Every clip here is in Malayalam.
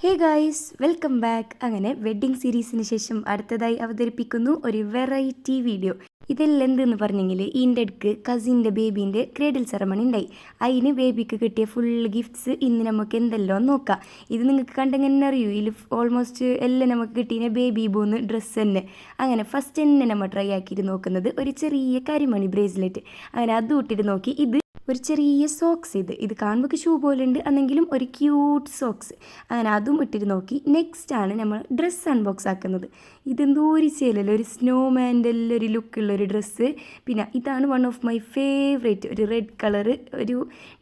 Hey guys, welcome back. അങ്ങനെ വെഡ്ഡിങ് സീരീസിന് ശേഷം അടുത്തതായി അവതരിപ്പിക്കുന്നു ഒരു വെറൈറ്റി വീഡിയോ. ഇതെല്ലാം എന്തെന്ന് പറഞ്ഞെങ്കിൽ ഇതിൻ്റെ അടുക്ക് കസിൻ്റെ ബേബീൻ്റെ ക്രേഡിൽ സെറമണി ഉണ്ടായി. അതിന് ബേബിക്ക് കിട്ടിയ ഫുൾ ഗിഫ്റ്റ്സ് ഇന്ന് നമുക്ക് എന്തെല്ലാം നോക്കാം. ഇത് നിങ്ങൾക്ക് കണ്ടെങ്കിൽ അറിയൂ, ഇതിൽ ഓൾമോസ്റ്റ് എല്ലാം നമുക്ക് കിട്ടിയ ബേബി ബൂന്ന് ഡ്രസ്സ് തന്നെ. അങ്ങനെ ഫസ്റ്റ് തന്നെ നമ്മൾ ട്രൈ ആക്കിയിട്ട് നോക്കുന്നത് ഒരു ചെറിയ കരിമണി ബ്രേസ്ലെറ്റ്. അങ്ങനെ അത് ഇട്ടിട്ട് നോക്കി. ഇത് ഒരു ചെറിയ സോക്സ്, ഇത് കാണുമ്പോൾ ഷൂ പോലെ ഉണ്ട്, എന്നെങ്കിലും ഒരു ക്യൂട്ട് സോക്സ്. അങ്ങനെ അതും ഇട്ടിട്ട് നോക്കി. നെക്സ്റ്റ് ആണ് നമ്മൾ ഡ്രസ്സ് അൺബോക്സ് ആക്കുന്നത്. ഇതെന്തോ ഒരു ചേലല്ലോ, ഒരു സ്നോമാൻ്റെ എല്ലാം ഒരു ലുക്കുള്ളൊരു ഡ്രസ്സ്. പിന്നെ ഇതാണ് വൺ ഓഫ് മൈ ഫേവറേറ്റ്, ഒരു റെഡ് കളറ്, ഒരു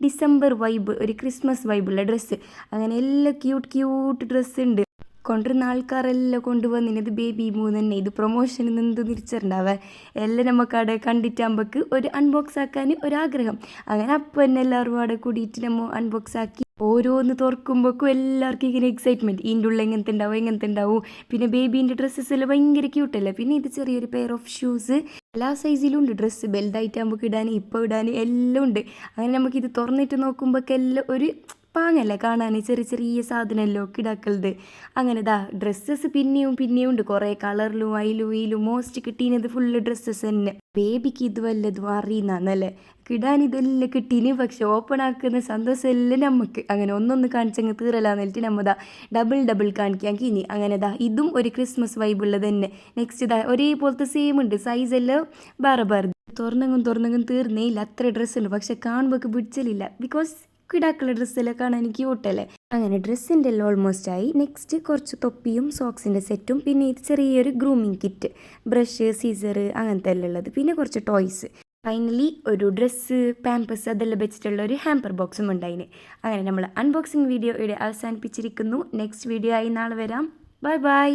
ഡിസംബർ വൈബ്, ഒരു ക്രിസ്മസ് വൈബുള്ള ഡ്രസ്സ്. അങ്ങനെ എല്ലാം ക്യൂട്ട് ഡ്രസ്സ് ഉണ്ട്. കൊണ്ടുവരുന്ന ആൾക്കാരെല്ലാം കൊണ്ടുവന്നിനത് ബേബി മൂന്ന് തന്നെ. ഇത് പ്രൊമോഷനിൽ നിന്ന് തിരിച്ചിട്ടുണ്ടാവേ എല്ലാം നമുക്ക് അവിടെ കണ്ടിട്ടാകുമ്പോൾക്ക് ഒരു അൺബോക്സ് ആക്കാൻ ഒരാഗ്രഹം. അങ്ങനെ അപ്പം തന്നെ എല്ലാവരും അവിടെ കൂടിയിട്ട് നമ്മൾ അൺബോക്സ് ആക്കി. ഓരോന്ന് തുറക്കുമ്പോഴേക്കും എല്ലാവർക്കും ഇങ്ങനെ എക്സൈറ്റ്മെൻറ്റ്, ഇതിൻ്റെ ഉള്ളിൽ എങ്ങനത്തെ ഉണ്ടാവും. പിന്നെ ബേബീൻ്റെ ഡ്രസ്സസ് എല്ലാം ഭയങ്കര ക്യൂട്ടല്ലേ. പിന്നെ ഇത് ചെറിയൊരു പെയർ ഓഫ് ഷൂസ്, എല്ലാ സൈസിലും ഉണ്ട് ഡ്രസ്സ്. ബെൽറ്റായിട്ടാകുമ്പോൾ ഇടാൻ, ഇപ്പോൾ ഇടാൻ എല്ലാം ഉണ്ട്. അങ്ങനെ നമുക്കിത് തുറന്നിട്ട് നോക്കുമ്പോഴൊക്കെ എല്ലാം ഒരു പാങ്ങല്ലേ കാണാൻ, ചെറിയ സാധനമല്ലോ കിടാക്കളത്. അങ്ങനെ ഡ്രസ്സസ് പിന്നെയും ഉണ്ട്, കുറേ കളറിലും അതിലും മോസ്റ്റ് കിട്ടീനത് ഫുള്ള് ഡ്രസ്സസ് തന്നെ. ബേബിക്ക് ഇത് വല്ലതും അറിയുന്നല്ലേ, കിടാൻ ഇതെല്ലാം കിട്ടീന്. പക്ഷെ ഓപ്പൺ ആക്കുന്ന സന്തോഷം എല്ലാം നമുക്ക്. അങ്ങനെ ഒന്നൊന്ന് കാണിച്ചങ്ങ് തീരലാന്നിട്ട് നമ്മ ഡബിൾ കാണിക്കാൻ കിനി. അങ്ങനെ ഇതും ഒരു ക്രിസ്മസ് വൈബുള്ളത് തന്നെ. നെക്സ്റ്റ് ഒരേപോലത്തെ സെയിം ഉണ്ട്, സൈസ് എല്ലാം വേറെ. തുറന്നെങ്കും തീർന്നേ ഇല്ല, അത്ര ഡ്രസ്സ് ഉണ്ട്. പക്ഷെ കാണുമ്പോൾ പിടിച്ചലില്ല, ബിക്കോസ് കിടാക്കളുടെ ഡ്രസ്സെല്ലാം കാണാൻ എനിക്ക് ക്യൂട്ടല്ലേ. അങ്ങനെ ഡ്രസ്സിൻ്റെ എല്ലാം ഓൾമോസ്റ്റ് ആയി. നെക്സ്റ്റ് കുറച്ച് തൊപ്പിയും സോക്സിൻ്റെ സെറ്റും, പിന്നെ ഇത് ചെറിയൊരു ഗ്രൂമിങ് കിറ്റ്, ബ്രഷ്, സീസർ, അങ്ങനത്തെ എല്ലാം ഉള്ളത്. പിന്നെ കുറച്ച് ടോയ്സ്. ഫൈനലി ഒരു ഡ്രസ്സ്, പാമ്പേഴ്സ് അതെല്ലാം വെച്ചിട്ടുള്ള ഒരു ഹാമ്പർ ബോക്സും ഉണ്ടായിന്. അങ്ങനെ നമ്മൾ അൺബോക്സിങ് വീഡിയോ ഇവിടെ അവസാനിപ്പിച്ചിരിക്കുന്നു. നെക്സ്റ്റ് വീഡിയോ ആയി നാളെ വരാം. ബൈ.